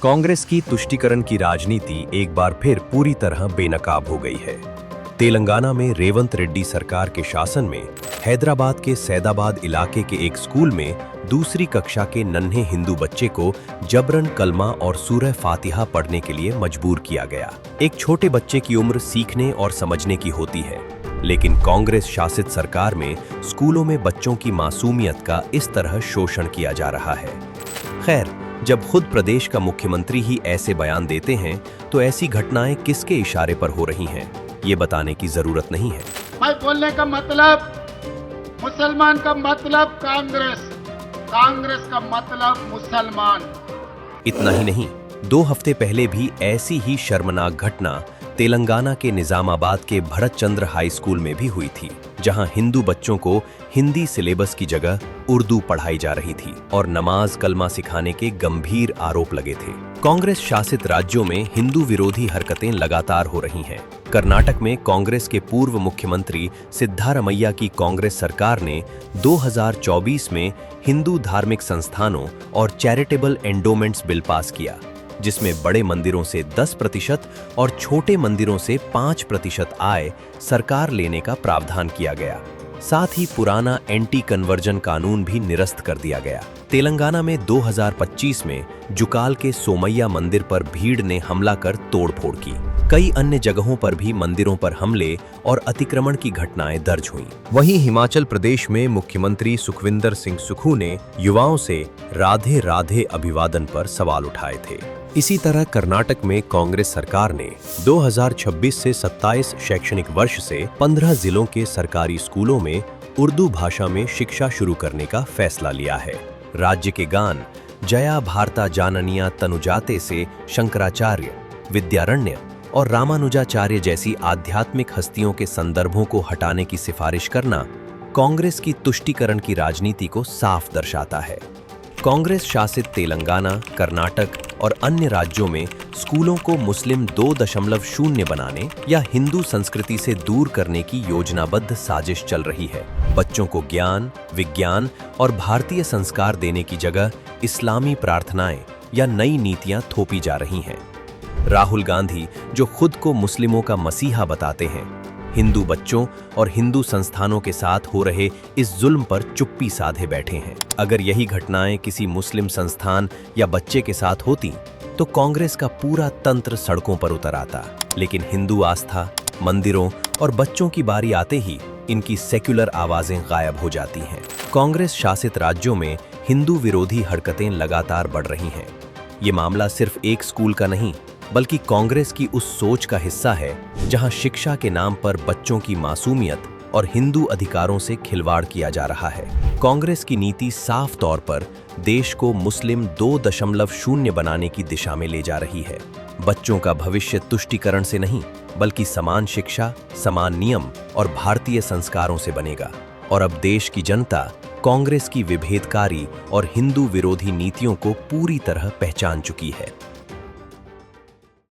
कांग्रेस की तुष्टीकरण की राजनीति एक बार फिर पूरी तरह बेनकाब हो गई है। तेलंगाना में रेवंत रेड्डी सरकार के शासन में हैदराबाद के सैदाबाद इलाके के एक स्कूल में दूसरी कक्षा के नन्हे हिंदू बच्चे को जबरन कलमा और सूरह फातिहा पढ़ने के लिए मजबूर किया गया। एक छोटे बच्चे की उम्र सीखने और समझने की होती है, लेकिन कांग्रेस शासित सरकार में स्कूलों में बच्चों की मासूमियत का इस तरह शोषण किया जा रहा है। खैर, जब खुद प्रदेश का मुख्यमंत्री ही ऐसे बयान देते हैं तो ऐसी घटनाएं किसके इशारे पर हो रही हैं, ये बताने की जरूरत नहीं है। मैं बोलने का मतलब मुसलमान का मतलब कांग्रेस, कांग्रेस का मतलब मुसलमान। इतना ही नहीं, 2 हफ्ते पहले भी ऐसी ही शर्मनाक घटना तेलंगाना के निजामाबाद के भरत चंद्र हाई स्कूल में भी हुई थी, जहां हिंदू बच्चों को हिंदी सिलेबस की जगह उर्दू पढ़ाई जा रही थी और नमाज कलमा सिखाने के गंभीर आरोप लगे थे। कांग्रेस शासित राज्यों में हिंदू विरोधी हरकतें लगातार हो रही हैं। कर्नाटक में कांग्रेस के पूर्व मुख्यमंत्री सिद्धारमैया की कांग्रेस सरकार ने 2024 में हिंदू धार्मिक संस्थानों और चैरिटेबल एंडोमेंट्स बिल पास किया, जिसमें बड़े मंदिरों से 10% और छोटे मंदिरों से 5% आय सरकार लेने का प्रावधान किया गया। साथ ही पुराना एंटी कन्वर्जन कानून भी निरस्त कर दिया गया। तेलंगाना में 2025 में जुकाल के सोमैया मंदिर पर भीड़ ने हमला कर तोड़फोड़ की। कई अन्य जगहों पर भी मंदिरों पर हमले और अतिक्रमण की घटनाएं दर्ज हुईं। वहीं हिमाचल प्रदेश में मुख्यमंत्री सुखविंदर सिंह सुक्खू ने युवाओं से राधे राधे अभिवादन पर सवाल उठाए थे। इसी तरह कर्नाटक में कांग्रेस सरकार ने 2026 से 27 शैक्षणिक वर्ष से 15 जिलों के सरकारी स्कूलों में उर्दू भाषा में शिक्षा शुरू करने का फैसला लिया है। राज्य के गान जया भारता जाननिया तनुजाते से शंकराचार्य, विद्यारण्य और रामानुजाचार्य जैसी आध्यात्मिक हस्तियों के संदर्भों को हटाने की सिफारिश करना कांग्रेस की तुष्टीकरण की राजनीति को साफ दर्शाता है। कांग्रेस शासित तेलंगाना, कर्नाटक और अन्य राज्यों में स्कूलों को मुस्लिम 2.0 बनाने या हिंदू संस्कृति से दूर करने की योजनाबद्ध साजिश चल रही है। बच्चों को ज्ञान, विज्ञान और भारतीय संस्कार देने की जगह इस्लामी प्रार्थनाएं या नई नीतियां थोपी जा रही हैं। राहुल गांधी, जो खुद को मुस्लिमों का मसीहा बताते हैं, हिंदू बच्चों और हिंदू संस्थानों के साथ हो रहे इस जुल्म पर चुप्पी साधे बैठे हैं। अगर यही घटनाएं किसी मुस्लिम संस्थान या बच्चे के साथ होती तो कांग्रेस का पूरा तंत्र सड़कों पर उतर आता, लेकिन हिंदू आस्था, मंदिरों और बच्चों की बारी आते ही इनकी सेक्युलर आवाजें गायब हो जाती हैं। कांग्रेस शासित राज्यों में हिंदू विरोधी हरकतें लगातार बढ़ रही हैं। ये मामला सिर्फ एक स्कूल का नहीं, बल्कि कांग्रेस की उस सोच का हिस्सा है जहां शिक्षा के नाम पर बच्चों की मासूमियत और हिंदू अधिकारों से खिलवाड़ किया जा रहा है। कांग्रेस की नीति साफ तौर पर देश को मुस्लिम 2.0 बनाने की दिशा में ले जा रही है। बच्चों का भविष्य तुष्टीकरण से नहीं, बल्कि समान शिक्षा, समान नियम और भारतीय संस्कारों से बनेगा। और अब देश की जनता कांग्रेस की विभेदकारी और हिंदू विरोधी नीतियों को पूरी तरह पहचान चुकी है।